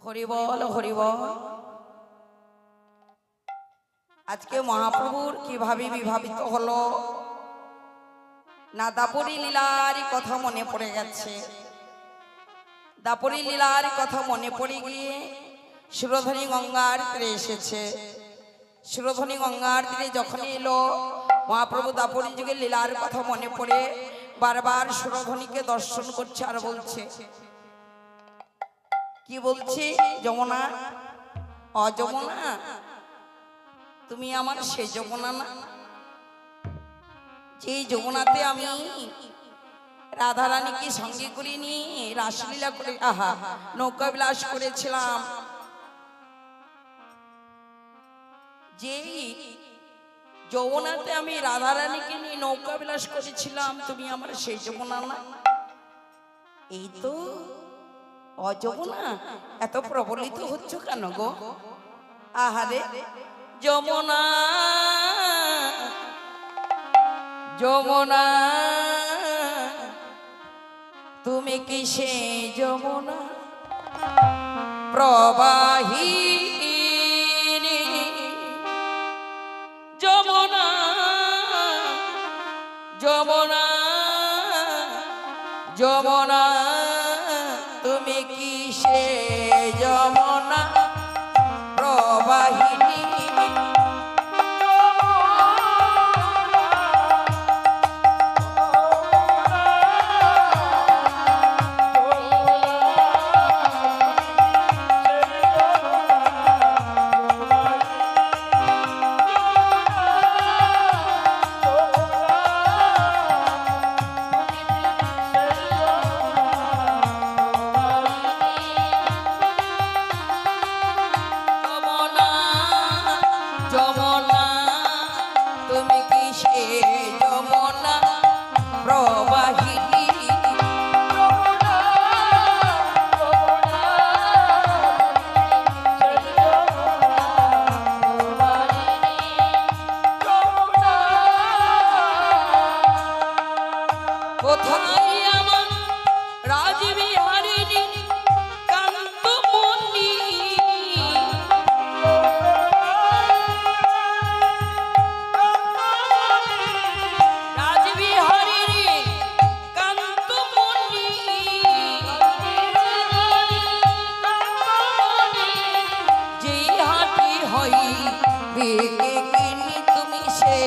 হরি বল হরি বল। আজকে মহাপ্রভুর কিভাবে বিভাবিত হলো না, দাপরি লীলার কথা মনে পড়ে গেছে। দাপরি লীলার কথা মনে পড়ে গিয়ে সুরধনী গঙ্গার তীরে এসেছে। সুরধনী গঙ্গার তীরে যখন এলো, মহাপ্রভু দাপরি যুগে লীলার কথা মনে পড়ে বারবার সুরধনীকে দর্শন করছে আর বলছে, কি বলছে? যমুনা, অযমুনা, তুমি আমার সে যমুনা না, যে যমুনাতে আমি রাধারানীকে সঙ্গে করে নিয়ে রাসলীলা করে নৌকা বিলাস করেছিলাম, যে যমুনাতে আমি রাধারানীকে নিয়ে নৌকা বিলাস করেছিলাম, তুমি আমার সেই যমুনা না? এই তো অযমুনা। এত প্রবলিত হচ্ছ কেন গো? আহারে যমুনা, যমুনা, তুমি কি সেই যমুনা প্রবাহিনী? যমুনা, যমুনা, যমুনা, তুমি কি সেই যমুনা প্রবাহিনী? তুমি সে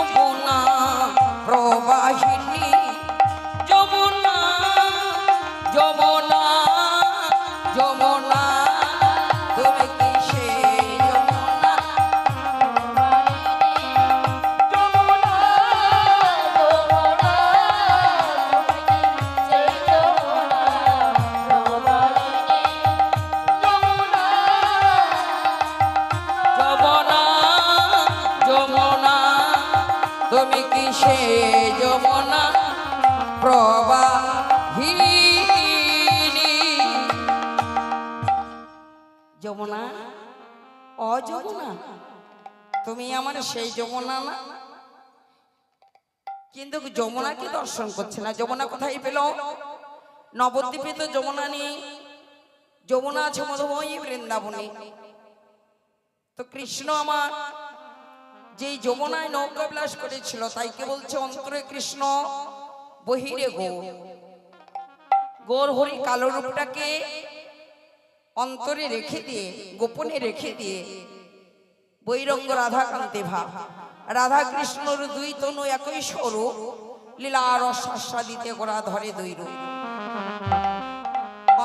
যমুনা প্রবাহিনী, যমুনা, যমুনা, তুমি কি সেই যমুনা? যমুনা, যমুনা, যমুনা, যমুনা, তুমি কি সেই যমুনা প্রবাহিনী? যমুনা, অযমুনা, তুমি আমার সেই যমুনা না? কিন্তু যমুনাকে দর্শন করছে না। যমুনা কোথায় পেল? নবদ্বীপে তো যমুনা নেই, যমুনা আছে মধুময়ী বৃন্দাবনে। তো কৃষ্ণ আমার যেই যমুনায় নৌকা বিলাস করেছিল, তাইকে বলছে অন্তরে কৃষ্ণ বহিরে গৌর। গৌর হরি কালো রূপটাকে অন্তরে রেখে দিয়ে, গোপনে রেখে দিয়ে বৈরঙ্গ রাধাকান্তে ভাব। রাধা কৃষ্ণর দুই তনু একই স্বরূপ, লীলা রস আস্বাদিতে করা ধরে দুই রূপ।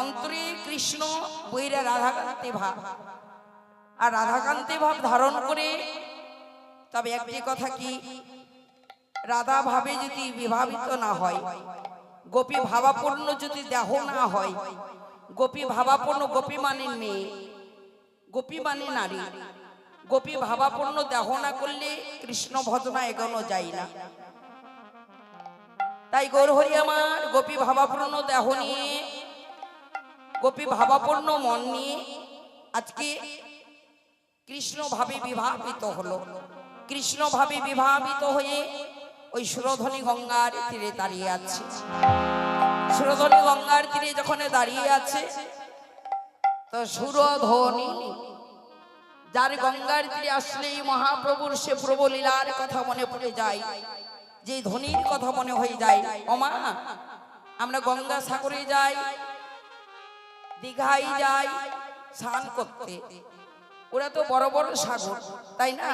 অন্তরে কৃষ্ণ বইরা রাধাকান্তি ভাব, আর রাধাকান্তি ভাব ধারণ করে। তবে একটি কথা কি, রাধা ভাবে যদি বিভাবিত না হয়, গোপী ভাবাপূর্ণ যদি দেহ না হয়, গোপী ভাবাপূর্ণ, গোপী মানে মেয়ে, গোপী মানে নারী, গোপী ভাবাপূর্ণ দেহ না করলে কৃষ্ণ ভজনা এগোনো যায় না। তাই গৌরহরি আমার গোপী ভাবাপূর্ণ দেহ নিয়ে, গোপী ভাবাপূর্ণ মন নিয়ে আজকে কৃষ্ণ ভাবে বিভাবিত হলো। কৃষ্ণ ভাবে বিভাবিত হয়ে ওই সুরধনী গঙ্গার তীরে দাঁড়িয়ে আছে। সুরধনী গঙ্গার তীরে যখন দাঁড়িয়ে আছে, তো সুরধনী, যার গঙ্গার তীরে আসলেই মহাপ্রভুর সে প্রভু লীলার কথা মনে পড়ে যায়, যে ধনির কথা মনে হয়ে যায়। ওমা, আমরা গঙ্গা সাগরে যাই, দীঘায় যাই স্নান করতে, ওরা তো বড় বড় সাগর, তাই না?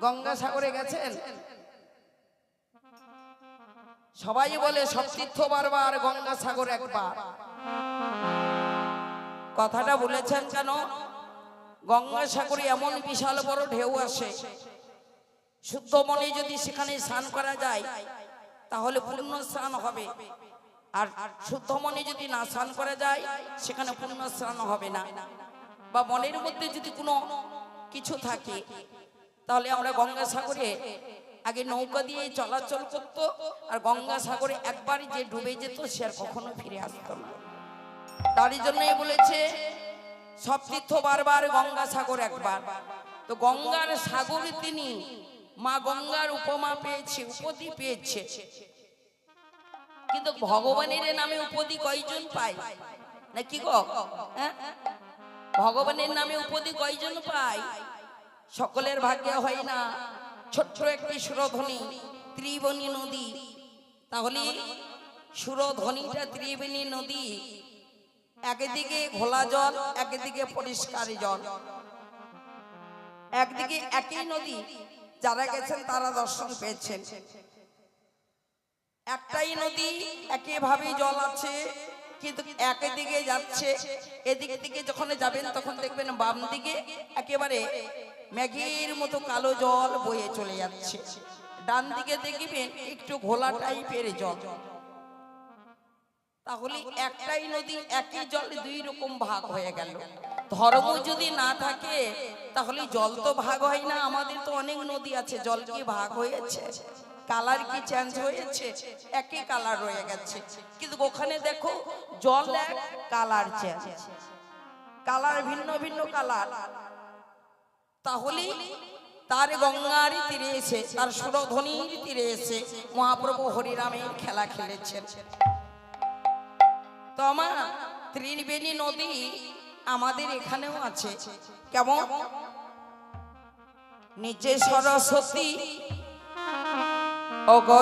গঙ্গা সাগরে গেছেন? সবাই বলে সব তীর্থ বারবার, গঙ্গা সাগর একবার। কথাটা বলেছেন কেন? গঙ্গা সাগরে এমন বিশাল বড় ঢেউ আসে, শুদ্ধ মনে যদি সেখানে স্নান করা যায় তাহলে পূর্ণ স্নান হবে, আর শুদ্ধ মনে যদি না স্নান করা যায় সেখানে পূর্ণ স্নান হবে না। বা মনের মধ্যে যদি কোনো কিছু থাকে, তাহলে আমরা গঙ্গা সাগরে আগে নৌকা দিয়ে চলাচল করত, আর গঙ্গা সাগরে একবার যে ডুবে যেত সে আর কখনো ফিরে আসতো না। তারই জন্যই বলেছে সব তীর্থ বারবার, গঙ্গা সাগর একবার। তো গঙ্গার সাগর তিনি মা গঙ্গার উপমা পেয়েছে, উপদি পেয়েছে। কিন্তু ভগবানের নামে উপদি কয়জন পায় নাকি গো? ভগবানের নামে উপদি কয়জন পায়? সকলের ভাগ্যে হয় না। ছোট্ট একটি সুরধ্বনি, ত্রিবেণী নদী। তাহলে সুরধ্বনিটা ত্রিবেণী নদী, একদিকে ঘোলা জল, একদিকে পরিষ্কার জল, একদিকে একই নদী। যারা গেছেন তারা দর্শন পেয়েছেন। একটাই নদী, একইভাবে জল আছে, কিন্তু একদিকে যাচ্ছে। এদিক থেকে যখন যাবেন তখন দেখবেন বাম দিকে একেবারে মেঘের মতো কালো জল বয়ে চলে যাচ্ছে, ডান দিকে দেখবেন একটু ঘোলা টাইপের জল। তাহলে একটাই নদী, একই জল দুই রকম ভাগ হয়ে গেল। ধর্ম যদি না থাকে তাহলে জল তো ভাগ হয় না। আমাদের তো অনেক নদী আছে, জল কি ভাগ হয়েছে? কালার কি চেঞ্জ হয়েছে? একই কালার রয়ে গেছে, কিন্তু ওখানে দেখো জল এক, কালার চেঞ্জ, কালার ভিন্ন ভিন্ন কালার। তাহলে তার গঙ্গার তীরে এসে, তার সুরধ্বনির তীরে এসে মহাপ্রভু হরিরামের খেলা খেলেছেন। তো আমার ত্রিবেণী নদী আমাদের এখানেও আছে। কেমন? নিচে সরস্বতী,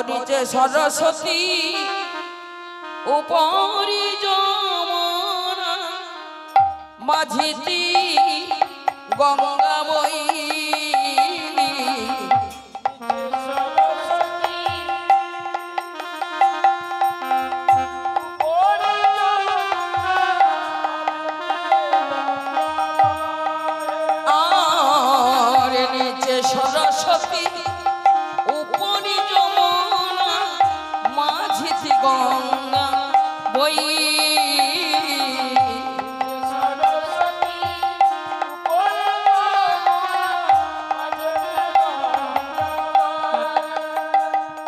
নিচে সরস্বতী, উপরি যমুনা, মাঝিতে গঙ্গা বই। সরস্বতী, উপরি যমুনা, মাঝিতে গঙ্গা বই।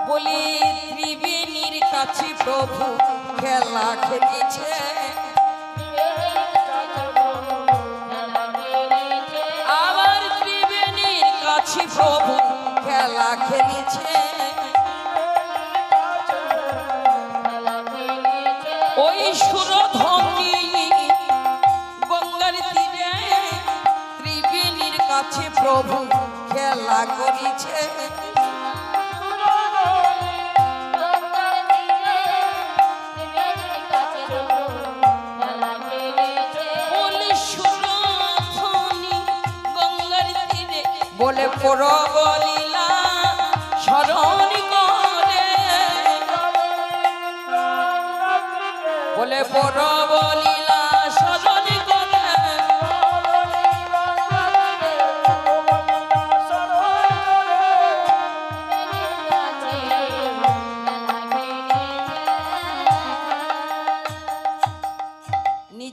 বলি ত্রিবেণীর কাছে প্রভু খেলা খেলেছে, আবার ত্রিবেণীর কাছে প্রভু খেলা খেলেছে। ওই সুরধ্বনি গঙ্গার তীরে ত্রিবেণীর কাছে প্রভু খেলা করেছে। বলে পরব লীলা স্মরণ করে, বলে পরব লীলা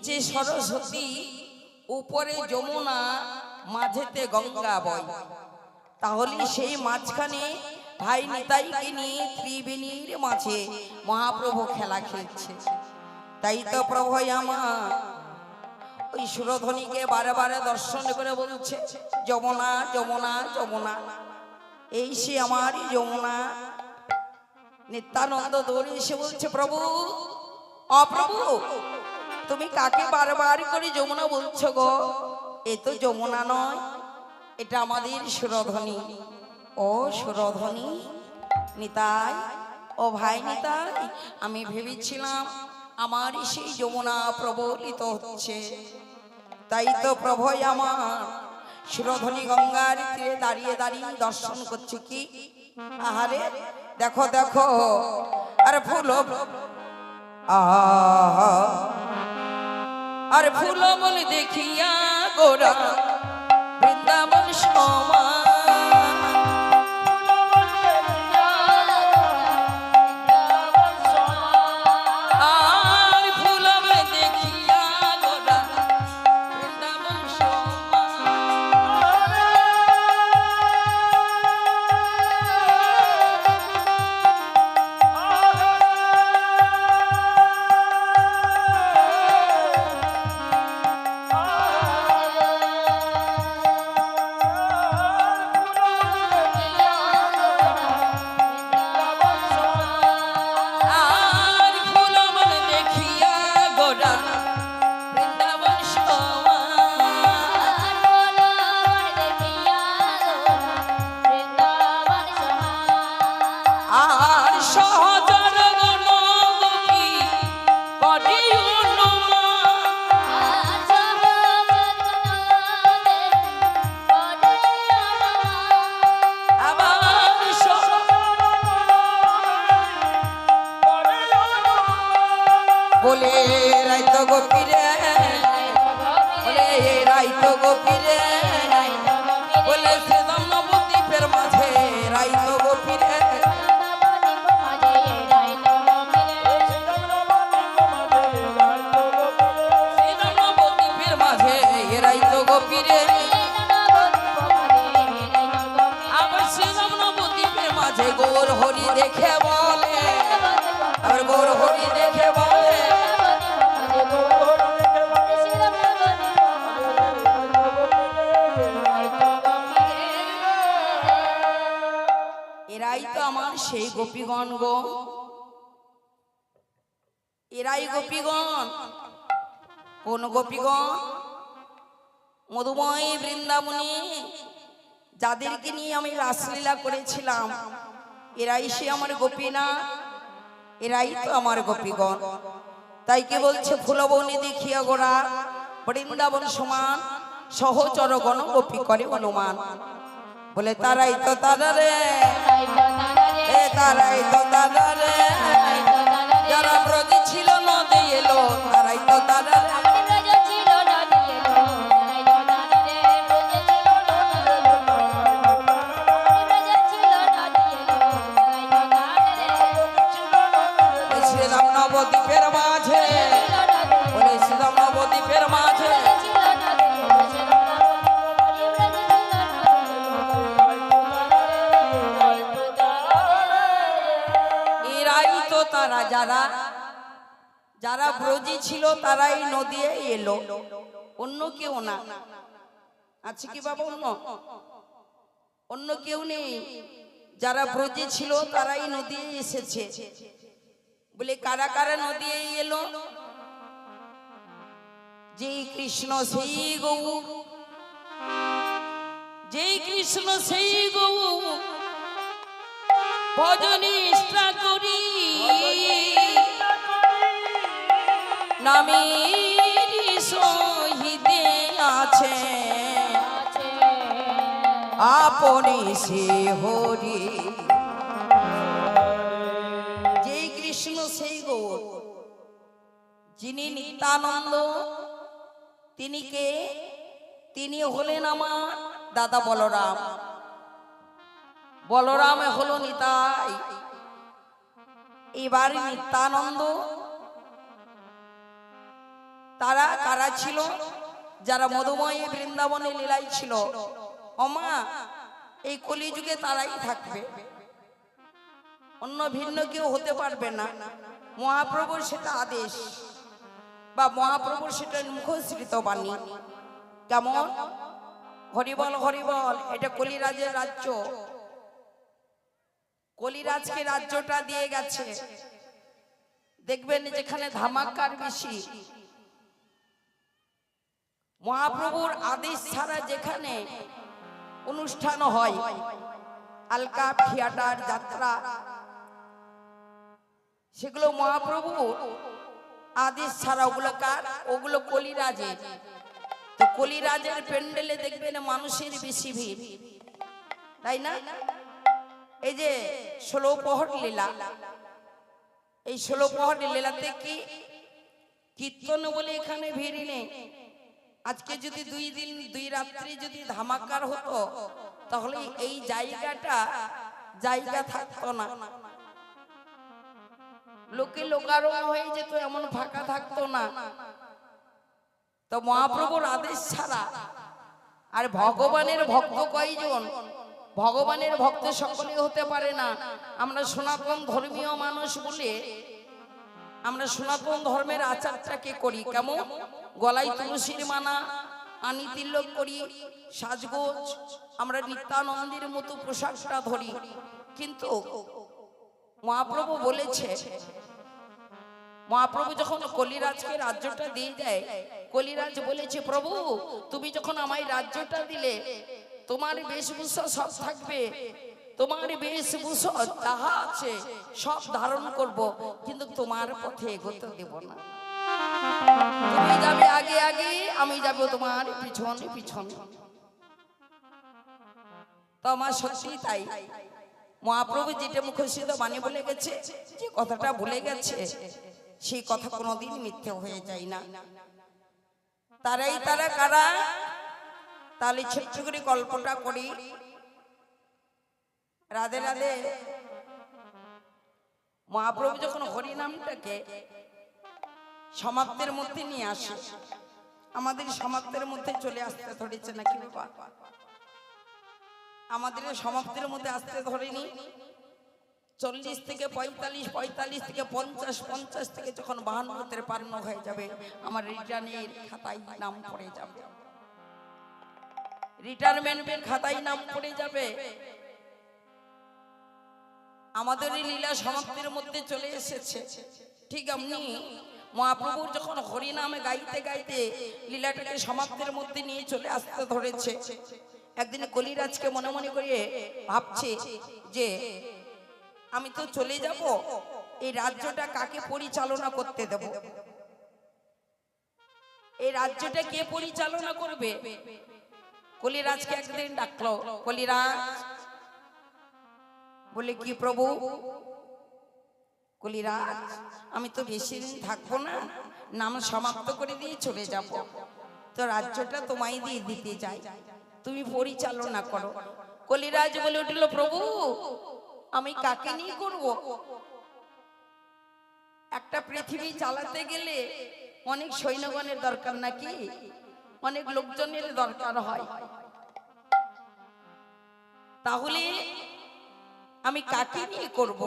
নিচে সরস্বতী, উপরে যমুনা, মাঝেতে গঙ্গা বয়। তাহলে সেই মাঝখানে ভাই নিতাইকে নিয়ে ত্রিবেণীর মাঝে মহাপ্রভু খেলা খেলছে। তাই তো প্রভু আমার ওই সুরধ্বনিকে বারে বারে দর্শন করে বলছে, যমুনা যমুনা যমুনা, এই সে আমারই যমুনা। নিত্যানন্দ দৌড়ে এসে বলছে, প্রভু অপ্রভু, তুমি কাকে বারবার করে যমুনা বলছো গো? এ তো যমুনা নয়, এটা আমাদের সুরধ্বনি। ও সুরধ্বনি নিতাই, ও ভাই নিতাই, আমি ভেবেছিলাম আমার সেই যমুনা প্রবলিত হচ্ছে। তাই তো প্রভু আমার সুরধ্বনি গঙ্গার তীরে দাঁড়িয়ে দাঁড়িয়ে দর্শন করছে। কি আহারে, দেখো দেখো, আর ফুল, আর ফুল বলে দেখিয়া গোরা বৃন্দাবন সমা, বলে রাইত গোপীরে, বলে রাইত গোপীরে, বলে শ্রীরাম নবদ্বীপের মাঝে রাইত গোপীরে, শ্রীরাম নবদ্বীপের মাঝে রাইত গোপীরে, আবার শ্রীরাম নবদ্বীপের মাঝে গৌর হরি দেখে বলে, আবার গৌর হরি দেখে বলে, এরাই তো আমার সেই গোপীগণ গো, এরাই গোপীগণ। কোন গোপীগণ? মধুময় বৃন্দাবনে যাদেরকে নিয়ে আমি রাসলীলা করেছিলাম, এরাই সে আমার গোপী না? এরাই তো আমার গোপীগণ। তাই কি বলছে, ফুলবনে দেখিয়া গোরা বৃন্দাবন সমান, সহচর গণ গোপী করে অনুমান। বলে তারাই তো তারা রে, তারাই তো তারা রে, যারা ব্রজে ছিল নদে এলো, তারাই তো তারা রে, শ্রীরাম নবদ্বীপের মাঝে, বলে শ্রীরাম নবদ্বীপের মাঝে, তারা যারা যারা ব্রজে ছিল তারাই নদী এলো, অন্য কেউ না। আছে কি বাবা অন্য? অন্য কেউ নেই। যারা ব্রজে ছিল তারাই নদী এসেছে। বলে কারা কারা নদী এলো? যেই কৃষ্ণ সেই গৌর, যেই কৃষ্ণ সেই গৌর ভজনে ইষ্টা করি, নামের সহিতে আছে আপনি সে হরি। যেই কৃষ্ণ সেই গৌর, যিনি নিত্যানন্দ, তিনি কে? তিনি হলেন আমার দাদা বলরাম। বলরাম হলো নিতাই। এবার নিত্যানন্দ তারা কারা ছিল? যারা মধুময়ী বৃন্দাবনে লীলাই ছিল। ওমা, এই কলিযুগে তারাই থাকবে, অন্য ভিন্ন কেউ হতে পারবে না। মহাপ্রভুর সেটা আদেশ বা মহাপ্রভুর সেটা মুখশ্রিত বাণী। কেমন? হরিবল হরিবল, এটা কলিরাজের রাজ্য। কলিরাজকে রাজ্যটা দিয়ে গেছে। দেখবেন যেখানে ধামাকার বেশি, মহাপ্রভুর আদেশ ছাড়া যেখানে অনুষ্ঠান হয়, আলকা থিয়েটার যাত্রা, সেগুলো মহাপ্রভু আদেশ ছাড়া। ওগুলো কার? ওগুলো কলিরাজের। তো কলিরাজের প্যান্ডেলে দেখবেন মানুষের বেশি ভিড়, তাই না? এই যে 16 প্রহর লীলা, এই 16 প্রহর লীলাতে কি কীর্তন বলে এখানে ভিড় নেই। আজকে যদি 2 দিন 2 রাত্রি যদি ধামাকার হতো, তাহলে এই জায়গা থাকতো না, লোকে লোকারণ্য হয়ে যেত, এমন ফাঁকা থাকতো না। তো মহাপ্রভুর আদেশ ছাড়া। আর ভগবানের ভক্ত কয়জন? ভগবানের ভক্ত সকলে হতে পারে না। আমরা সনাতন ধর্মীয় মানুষ বলে আমরা সনাতন ধর্মের আচারটাকে করি কেমন? গলায় তুলসীর মালা, আনি তিলক করি, সাজগোজ, আমরা নিত্যানন্দের মতো পোশাকটা ধরি। কিন্তু মহাপ্রভু বলেছে, মহাপ্রভু যখন কলিরাজকে রাজ্যটা দিয়ে দেয়, কলিরাজ বলেছে, প্রভু তুমি যখন আমায় রাজ্যটা দিলে, তোমার বেশভূষা সব থাকবে, তোমার বেশভূষা যাহা আছে সব ধারণ করব, কিন্তু তোমার পথে এগোতে দেব না। তুমি যাবে আগে আগে, আমি যাব তোমার পিছনে পিছনে। তো আমার সত্যি তাই। মহাপ্রভু যেটা মুখশ্রিত বাণী বলে গেছে, যে কথাটা বলে গেছে, সেই কথা কোনোদিন মিথ্যে হয়ে যায় না। তারা কারা? তাহলে ছোট্ট করে গল্পটা করি। রাধে রাধে। মহাপ্রভু যখন হরিনামটাকে সমাপ্তের মধ্যে নিয়ে আসে, আমাদের সমাপ্তের মধ্যে চলে আসতে ধরেছে নাকি বাবা? আমাদের সমাপ্তের মধ্যে আসতে ধরেনি। 40 থেকে 45, 45 থেকে 50, 50 থেকে যখন 52 53 হয়ে যাবে, আমার রিটার্নের খাতায় নাম পড়ে যাবে, রিটায়ারমেন্টের খাতায় নাম পড়ে যাবে। আমাদের এই লীলা সমাপ্তির মধ্যে চলে এসেছে। ঠিক এমনি মহাপ্রভুর যখন হরিনামে গাইতে গাইতে লীলাটাকে সমাপ্তির মধ্যে নিয়ে চলে আসতে ধরেছে, একদিন কলিরাজকে মনে মনে করে ভাবছে যে আমি তো চলে যাব, এই রাজ্যটা কাকে পরিচালনা করতে দেব? এই রাজ্যটা কে পরিচালনা করবে? কলিরাজকে একদিন ডাকলো। কলিরাজ বলে, কি প্রভু? কলিরাজ, আমি তো বেশি দিন থাকবো না, নাম সমাপ্ত করে দিয়ে চলে যাব, তো রাজ্যটা তোমায় দিয়ে দিতে চাই, তুমি পরিচালনা করো। কলিরাজ বলে উঠল, প্রভু আমি কাকে নিয়ে করব? একটা পৃথিবী চালাতে গেলে অনেক সৈন্যগণের দরকার নাকি, অনেক লোকজনের দরকার হয়, তাহলে আমি কাকে নিয়ে করব?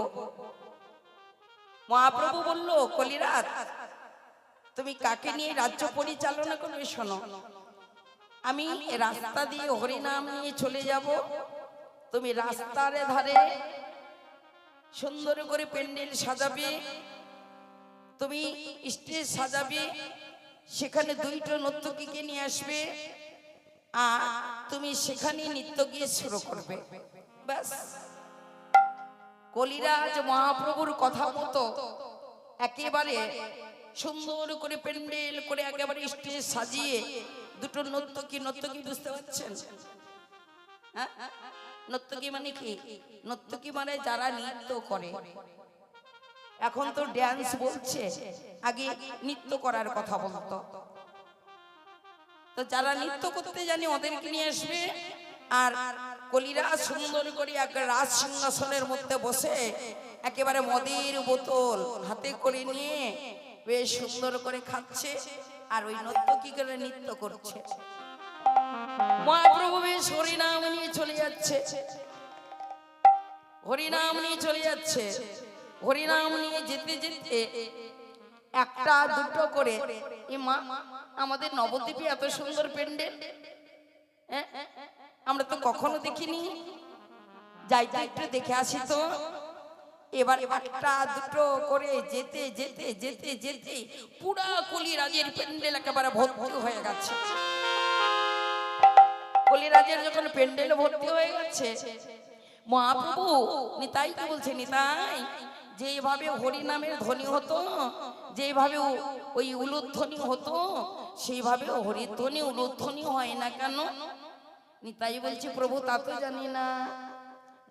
মহাপ্রভু বলল, কলিরাজ তুমি কাকে নিয়ে রাজ্য পরিচালনা করবে? শোনো, আমি রাস্তা দিয়ে হরিনাম নিয়ে চলে যাব, তুমি রাস্তার ধারে সুন্দর করে প্যান্ডেল সাজাবে, তুমি স্টেজ সাজাবে, সেখানে 2টো নর্তকীকে নিয়ে আসবে, আর তুমি সেখানে নৃত্য গিয়ে শুরু করবে। ব্যাস। কলিরাজ মহাপ্রভুর কথা মতো একেবারে সুন্দর করে প্যান্ডেল করে একেবারে স্টেজ সাজিয়ে 2টো নর্তকী বুঝতে পারছেন? হ্যাঁ, নর্তকী মানে কি? নর্তকী মানে যারা নৃত্য করে। এখন তো ড্যান্স বলছে, আগে নৃত্য করার কথা বলতো। তো যারা নৃত্য করতে জানে ওদেরকে নিয়ে আসবে, আর কলিরাজ সুন্দর করে এক রাজ সিংহাসনের মধ্যে বসে একেবারে মদের বোতল হাতে করে নিয়ে বেশ সুন্দর করে খাচ্ছে আর ওই নর্তকী করে নৃত্য করছে। মহাপ্রভু বেশ হরিনাম নিয়ে চলে যাচ্ছে, হরিনাম নিয়ে চলে যাচ্ছে। হরিনাম নিয়ে যেতে যেতে একটা দুটো করে, মা আমাদের নবদ্বীপে এত সুন্দর প্যান্ডেল আমরা তো কখনো দেখিনি, যাই একটু দেখে আসি তো। এবার একটা দুটো করে যেতে যেতে যেতে যেতে পুরা কলিরাজের প্যান্ডেল একেবারে ভর্তি হয়ে গেছে। কলিরাজের যখন প্যান্ডেল ভর্তি হয়ে গেছে, মহাপ্রভু নিতাইকে বলছে, নিতাই যেভাবে হরিনামের ধ্বনি হতো, যেভাবে ওই উলুধ্বনি হতো, সেইভাবে হরিধ্বনি উলুধ্বনি হয় না কেন? নিতাই বলছে, প্রভু তা তো জানি না।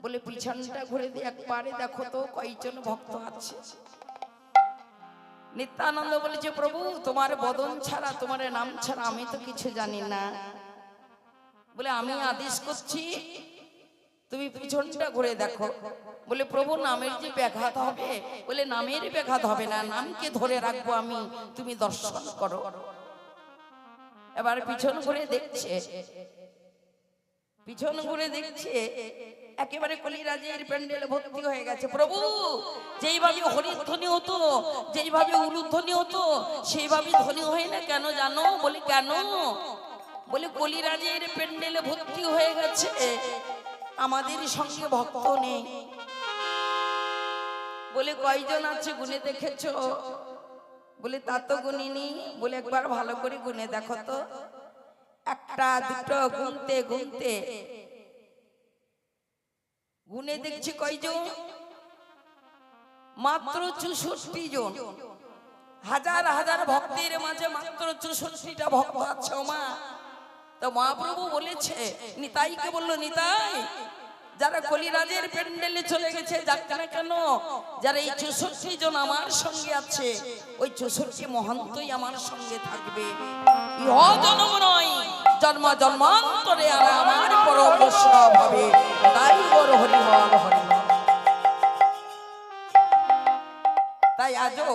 বলে পিছনটা ঘুরে দিয়ে একবারে দেখো তো কয়জন ভক্ত আছে। নিত্যানন্দ বলেছে, প্রভু তোমার বদন ছাড়া, তোমার নাম ছাড়া আমি তো কিছু জানি না। বলে আমি আদেশ করছি তুমি পিছনটা ঘুরে দেখো। বলে প্রভু নামের যে ব্যাঘাত হবে। বলে নামের ব্যাঘাত হবে না, নামকে ধরে রাখবো আমি, তুমি দর্শন করো। এবার পিছন ঘুরে দেখছে, পিছন ঘুরে দেখছে একেবারে কলিরাজের প্যান্ডেল ভর্তি হয়ে গেছে। প্রভু যেইভাবে হরিধ্বনি হতো, যেইভাবে উলুধ্বনি হতো, সেইভাবে ধ্বনি হয় না কেন জানো? বলে কেন? বলে কলিরাজের প্যান্ডেল ভর্তি হয়ে গেছে, আমাদের সঙ্গে ভক্ত নেই। বলে কয়জন আছে গুনে দেখেছো? বলে তা তো গুনিনি। বলে একবার ভালো করে গুনে দেখো তো। একটা দুটো গুনতে গুনতে গুনে দেখছি কয়জন? মাত্র 64 জন। হাজার হাজার ভক্তের মাঝে মাত্র 64টা ভক্ত আছে মা। তো মহাপ্রভু বলেছে, নিতাইকে বললো, নিতাই যারা কলিরাজের প্যান্ডেলে চলে গেছে যাক না কেন, যারা এই 64 জন আমার সঙ্গে আছে, ওই 64 মহন্তই আমার সঙ্গে থাকবে। ইহ জন্ম নয়, জন্ম জন্মান্তরে আর আমার পরম বৈষ্ণব হবে। তাই বড় হরি হল হরি। তাই আজও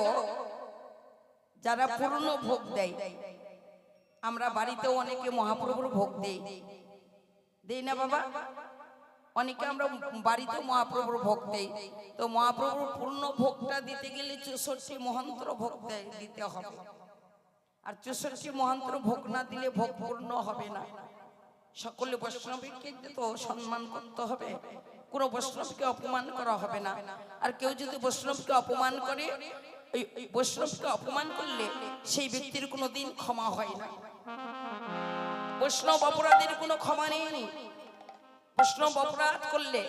যারা পূর্ণ ভোগ দেয়, আমরা বাড়িতেও অনেকে মহাপ্রভুর ভোগ দেই, দেই না বাবা? অনেকে আমরা বাড়িতে মহাপ্রভুর ভোগ দেই। তো মহাপ্রভুর পূর্ণ ভোগটা দিতে গেলে 64 মহান্তর ভোগ দিতে হবে। আর 64 মহান্তর ভোগ না দিলে ভোগ পূর্ণ হবে না। সকলে বৈষ্ণবকে তো সম্মান করতে হবে, কোনো বৈষ্ণবকে অপমান করা হবে না। আর কেউ যদি বৈষ্ণবকে অপমান করে, বৈষ্ণবকে অপমান করলে সেই ব্যক্তির কোনো দিন ক্ষমা হয় না। বৈষ্ণব অপরাধের কোনো ক্ষমা নেই। বৈষ্ণব অপরাধ করলে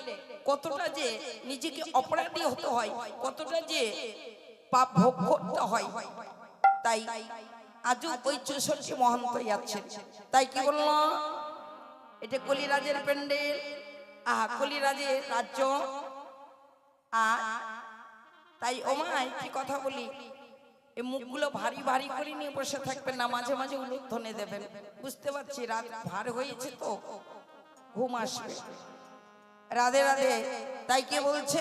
কতটা যে নিজেকে অপরাধী হতে হয়, কতটা যে পাপ ভোগ করতে হয়। তাই আজও ওই 64 মহান্তই আছেন। তাই কি বললো, এটা কলিরাজের প্যান্ডেল, কলিরাজের রাজ্য। তাই ওমায় কি কথা বলি, এই মুখগুলো ভারী ভারী করে নিয়ে বসে থাকবেন না, মাঝে মাঝে উলুধ্বনি দেবেন। বুঝতে পারছি রাত ভার হয়েছে তো ঘুম আসবে। রাধে রাধে। তাই কে বলছে,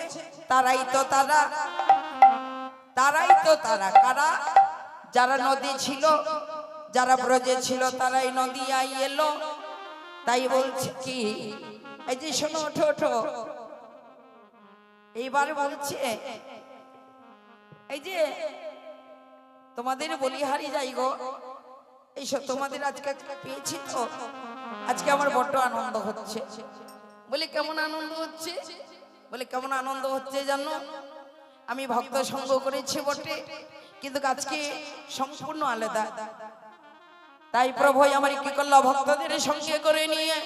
তারাই তো তারা, তারাই তো তারা। কারা? যারা নদী ছিল, যারা ব্রজে ছিল, তারাই নদী আই এলো। তাই বলছে কি, এই যে শোনো, ওঠো ওঠো। এইবার বলছে, এই যে তোমাদের বলিহারি যাই গো, এইসব তোমাদের আজকে পেয়েছি তো, আজকে আমার বড্ড আনন্দ হচ্ছে। বলে কেমন আনন্দ হচ্ছে? বলে কেমন আনন্দ হচ্ছে জানো, আমি ভক্ত সঙ্গ করেছি বটে, কিন্তু আজকে সম্পূর্ণ আলাদা। তাই প্রভু আমার কি করলো, ভক্তদের সঙ্গে করে নিয়ে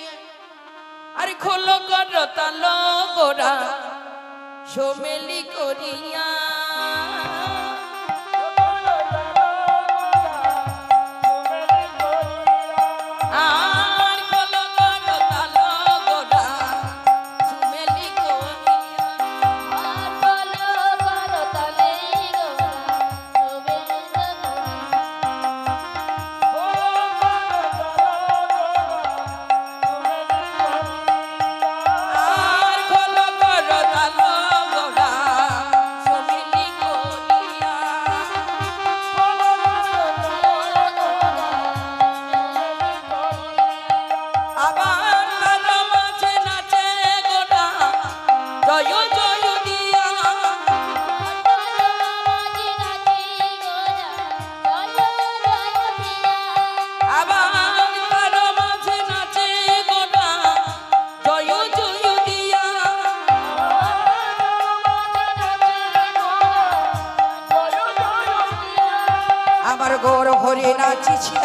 আরে খোলো কর তালো গোরা সোমেলি করিয়া, ছবি হরে নাচিছে,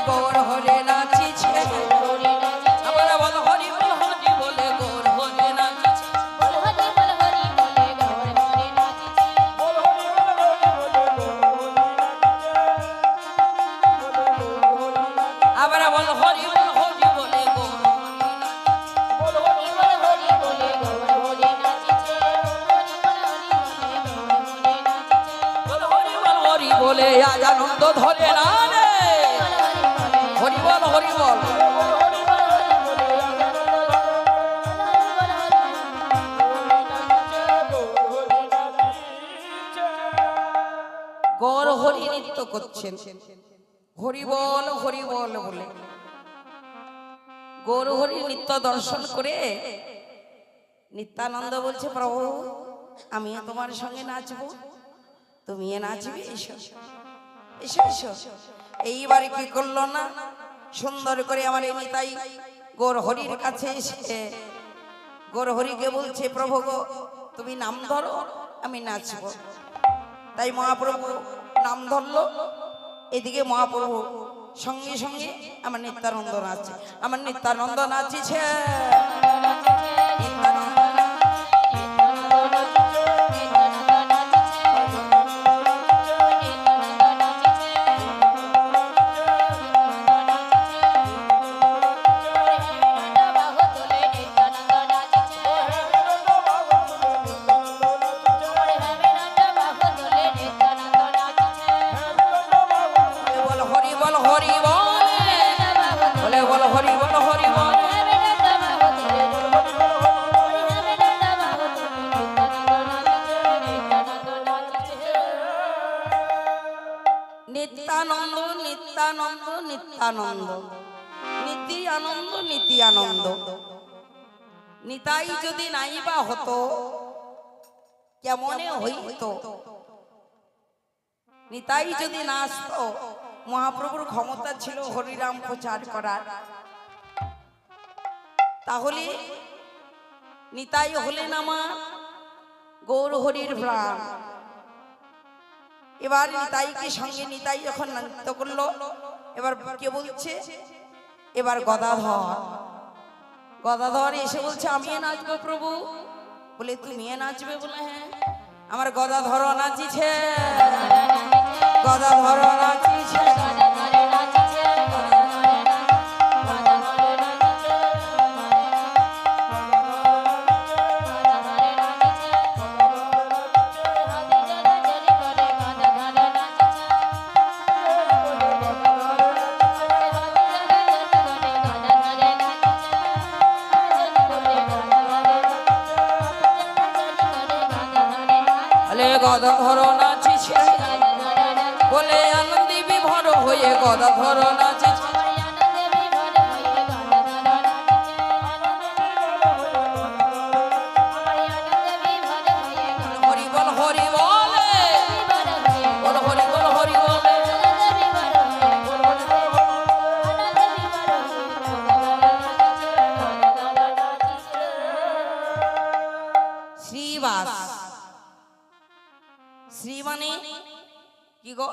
গৌর হরে নাচিছে। আবার বল হরি বল হরি বলে গৌর হরে নাচিছে। আবার বল হরি বল হরি বলে গৌর হরি বলে আজ আনন্দ ধরে না রে। হরি বল হরি বল। গৌর হরি নৃত্য করছেন, হরি বল বলে গৌর হরি নৃত্য দর্শন করে নিত্যানন্দ বলছে, প্রভু আমি তোমার সঙ্গে নাচবো, তুমি নাচবে, এসো এসো এসো। এইবারে কি করলো না, সুন্দর করে আমার এই নিতাই গৌর হরির কাছে এসে গৌর হরিকে বলছে, প্রভু গো তুমি নাম ধরো, আমি নাচবো। তাই মহাপ্রভু নাম ধরলো, এদিকে মহাপ্রভু সঙ্গে সঙ্গে আমার নিত্যানন্দ নাচছে, আমার নিত্যানন্দ নাচিছে। নিত্যানন্দ নিত্যানন্দ নিত্যানন্দ, নীতি আনন্দ নীতি আনন্দ। নিতাই যদি নাই বা হতো কেমনে হইতো, নিতাই যদি না আসতো, মহাপ্রভুর ক্ষমতা ছিল হরিরাম প্রচার করার, তাহলে নিতাই হলেন আমার গৌর হরির প্রাণ। এবার নিতাইকে সঙ্গে নিতাই যখন নৃত্য করলো, এবার কে বলছে, এবার গদাধর এসে বলছে, আমি নাচবো প্রভু। বলে তুমি নাচবে? বলে হ্যাঁ। আমার গদাধর নাচিছে, গদাধর নাচিছে। গদাধর নাচিছে বলে আনন্দে বিভোর হয়ে গদাধর নাচিছে। হরি বল হরি বলে, হরি বল হরি বলে। শ্রীবাস, শ্রী মানে কি গো?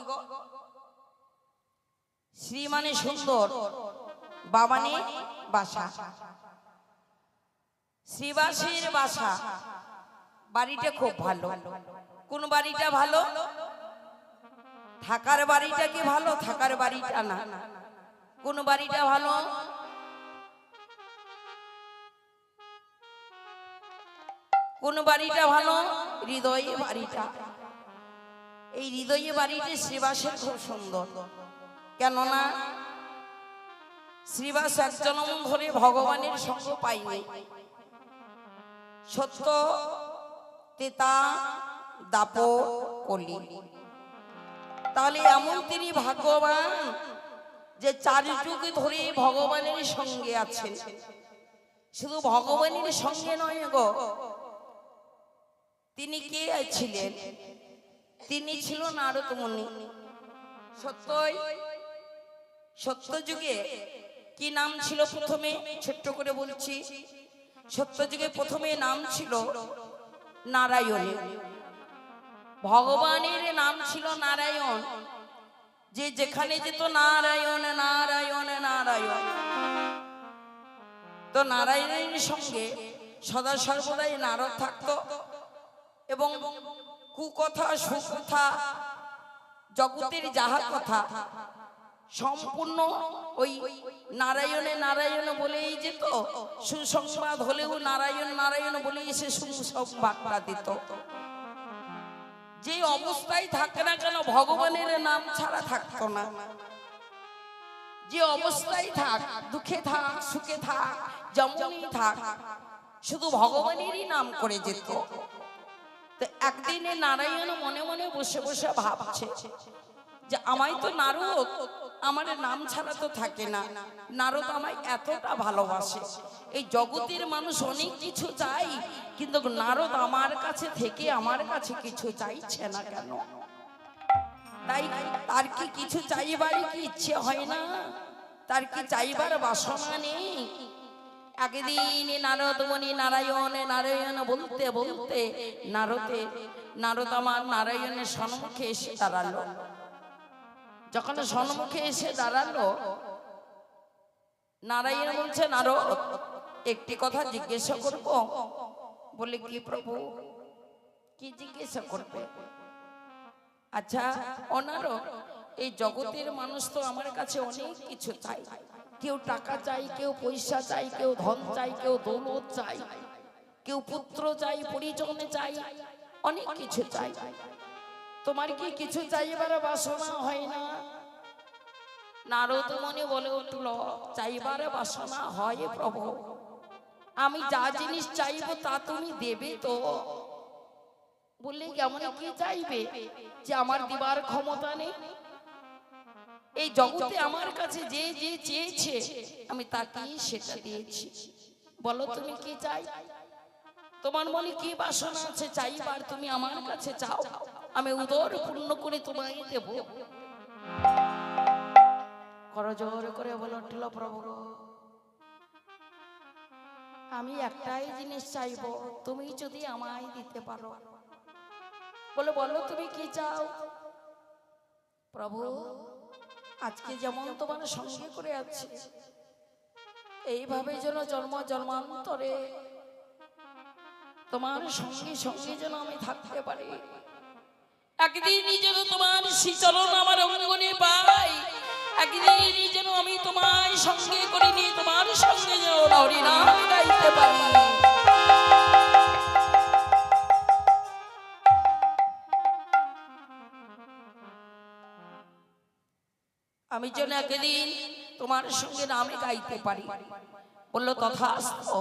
শ্রী মানে সুন্দর, বাবানে বাসা। শ্রীবাসীর বাসা, বাড়িটা খুব ভালো। কোন বাড়িটা ভালো? থাকার বাড়িটা কি ভালো? থাকার বাড়িটা না। কোন বাড়িটা ভালো? কোন বাড়িটা ভালো? হৃদয়ে বাড়িটা। এই হৃদয়ে বাড়িটি শ্রীবাসের খুব সুন্দর। কেননা শ্রীবাস এক জন্ম ধরে ভগবানের সঙ্গ পাইনি। সত্য তেতা দাপর কলি, তাহলে এমন তিনি ভাগ্যবান যে 4 যুগ ধরে ভগবানের সঙ্গে আছেন। শুধু ভগবানের সঙ্গে নয় গো, তিনি কে ছিলেন? তিনি ছিল নারদ মুনি। সত্য যুগে কি নাম ছিল? প্রথমে ছোট্ট করে বলছি, সত্য যুগে প্রথমে নাম ছিল নারায়ণ। ভগবানের নাম ছিল নারায়ণ, যে যেখানে যেত নারায়ণ নারায়ণ নারায়ণ, তো নারায়ণের সঙ্গে সদা সর্বদাই নারদ থাকতো এবং কুকথা সুকথা জগতের যাহা কথা সম্পূর্ণ ওই নারায়ণে নারায়ণ বলেই যেত। সুসংবাদ হলেও নারায়ণ নারায়ণ বলেই সে সুসংবাদটা দিত। যে অবস্থায় থাকে না কেন ভগবানের নাম ছাড়া থাকতো না। যে অবস্থায় থাক, দুঃখে থাক সুখে থাক যেমনই থাক, শুধু ভগবানেরই নাম করে যেত। তো একদিনে নারায়ণ মনে মনে বসে বসে ভাবছে যে আমায় তো নারদ আমার নাম ছাড়া তো থাকে না, নারদ আমায় এতটা ভালোবাসে, এই জগতের মানুষ অনেক কিছু চাই, কিন্তু নারদ আমার কাছে থেকে আমার কাছে কিছু চাইছে না কেন? তাই তার কি কিছু চাইবার কি ইচ্ছে হয় না? তার কি চাইবার বাসনা নেই? একদিন নারদ মুনি নারায়ণ নারায়ণ বলতে বলতে নারদ আমার নারায়ণের সম্মুখে এসে দাঁড়ালো। যখন সম্মুখে এসে দাঁড়ালো, নারায়ণ বলছে, নারদ একটি কথা জিজ্ঞাসা করব। বলে, কি প্রভু, কি জিজ্ঞাসা করবে? আচ্ছা ও নারদ, এই জগতের মানুষ তো আমার কাছে অনেক কিছু চাই। কেউ টাকা চাই, কেউ পয়সা চাই, কেউ ধন চাই, কেউ দৌলত চাই, কেউ পুত্র চাই, পরিজন চাই, অনেক কিছু চাই। তোমার কি কিছু চাইবার বাসনা হয় না? নারদ মুনি বলে উঠল, চাইবার বাসনা হয় প্রভু। আমি যা জিনিস চাইবো তা তুমি দেবে তো? বললে, কেমন কি চাইবে যে আমার দিবার ক্ষমতা নেই? এই জগতে আমার কাছে যে যে চেয়েছে আমি তাকেই সেটা দিয়েছি। বলো তুমি কি চাই? তোমার মনে কি বাসনা আছে চাইবার? তুমি আমার কাছে চাও, আমি উদর পূর্ণ করে তোমায় দেব। করজোর করে বলে উঠল, প্রভু আমি একটাই জিনিস চাইবো, তুমি যদি আমায় দিতে পারো। বলে, বলো তুমি কি চাও? প্রভু আজকে যেমন তোমার সঙ্গে করে আছি, এইভাবে যেন জন্ম জন্মান্তরে তোমার সঙ্গে সঙ্গে যেন আমি থাকতে পারি। একদিনই যেন তোমার শ্রীচরণ আমার অঙ্গনে পাই, একদিনই যেন আমি তোমার সঙ্গে করে নিয়ে তোমার সঙ্গে যেন হরিনাম গাইতে পারি। আমি যেন একদিন তোমার সঙ্গে নামে গাইতে পারি। বললো, তথাস্তু,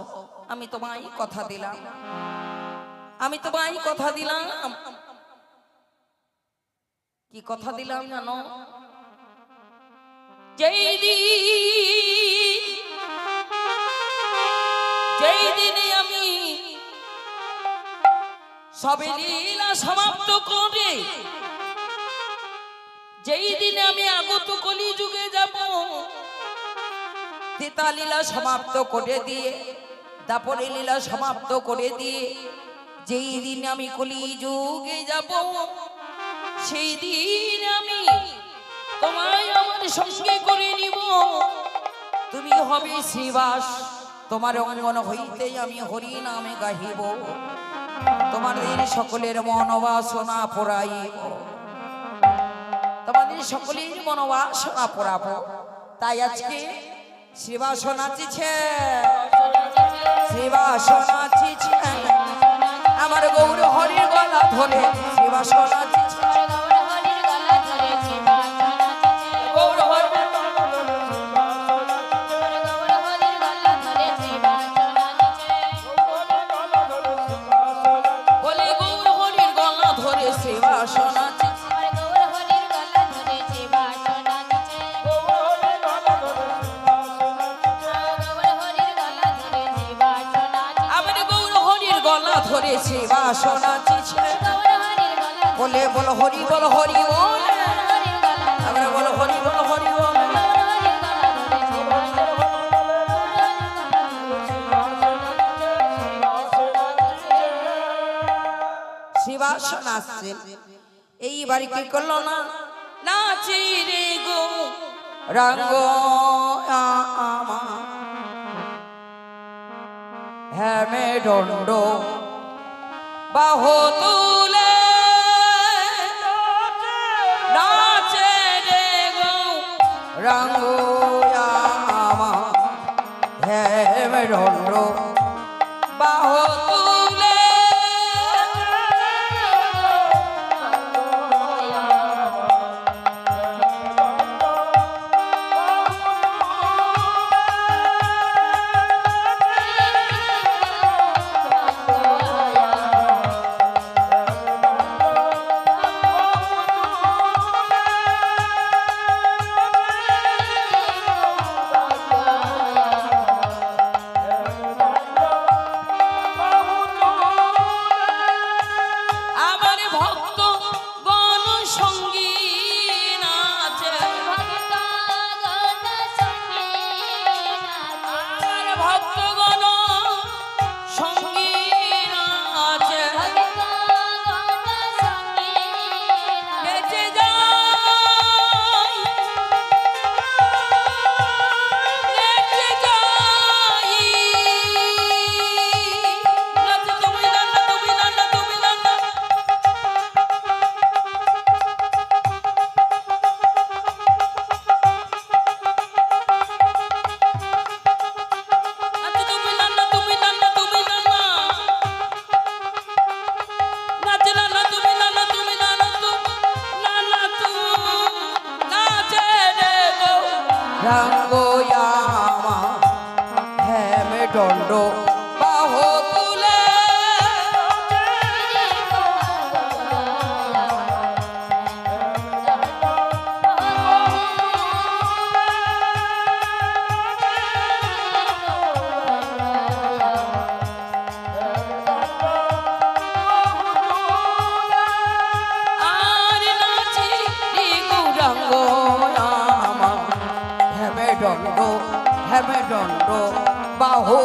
আমি তোমায় কথা দিলাম, আমি তোমায় কথা দিলাম। কি কথা দিলাম জানো? যেই দিনে আমি সবে লীলা সমাপ্ত করে, যেই দিনে আমি আগত কলি যুগে যাব, ত্রেতা লীলা সমাপ্ত করে দিয়ে, দাপরে লীলা সমাপ্ত করে দিয়ে, যেই দিন আমি কলি যুগে যাব, সেই দিন আমি তোমায় আমার সঙ্গে করে নিব। তুমি হবে শ্রীবাস, তোমার অঙ্গন হইতে আমি হরি নামে গাহিব, তোমাদের সকলের মনোবাসনা পুরাইব, তোমাদের সকলের মনোবাসনা পুরাবো। তাই আজকে শ্রীবাস নাচিছে, শ্রীবাস নাচিছে, আমার গৌর হরির গলা ধরে শ্রীবাস নাচিছে। ধরে শ্রীবাস নাচিছে, বলে বল হরি বল হরি বল, আমরা বল হরি বল হরি বল। শ্রীবাস নাচছেন। এইবার কি করলো না? নাচি রে রাঙ্গ আমার হেমে দণ্ড বাহু তুলে নাচে রে গো রাঙ্গ আমার হেমে দণ্ড বাহু তুলে রাঙ্গ আমার হেমে দণ্ড বাহু তুলে আর নাচি রাঙ্গ হেমে দণ্ড বাহু